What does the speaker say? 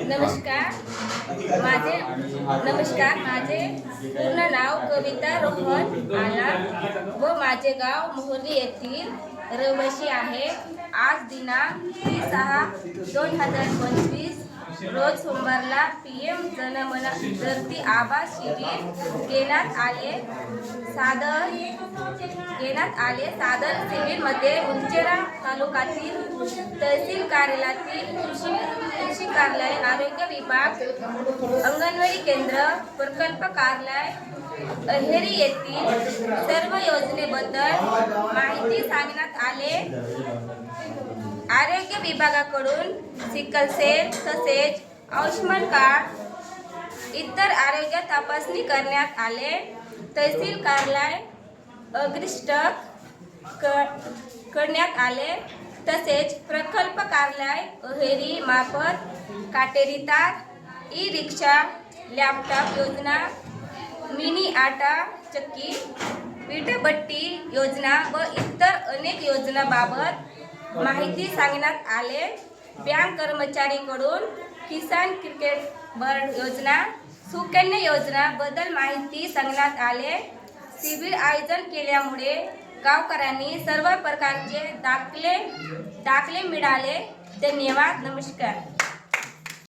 नमस्कार माझे पूर्ण नाव कविता रोहन आला व माझे गाव मोहरी येथील रहिवासी आहे। आज दिनांक 30/6/2025 रोज सोमवारला PM जनमनधरती आवास शिबिर घेण्यात आले। सादर शिबिरमध्ये उंचेरा तालुक्यातील तहसील कार्यालयातील कृषी कार्यालय, आरोग्य विभाग, अंगणवाडी केंद्र, प्रकल्प कार्यालय, अहेरी येथील सर्व योजनेबद्दल माहिती सांगण्यात आले। आरोग्य विभागाकडून सिकल सेल तसेच आयुष्मान कार्ड इतर आरोग्य तपासणी करण्यात आले। तहसील कार्यालय अग्रिष्ट करण्यात आले। तसेच प्रकल्प कार्यालय अहेरी मार्फत काटेरी तार, ई-रिक्षा, लॅपटॉप योजना, मिनी आटा चक्की, वीटभट्टी योजना व इतर अनेक योजनांबाबत माहिती सांगण्यात आले। बँक कर्मचारीकडून किसान क्रेडिट कार्ड योजना, सुकन्या योजना बद्दल माहिती सांगण्यात आले। शिबिर आयोजन केल्यामुळे गावकऱ्यांनी सर्व प्रकारचे दाखले मिळाले। धन्यवाद। नमस्कार।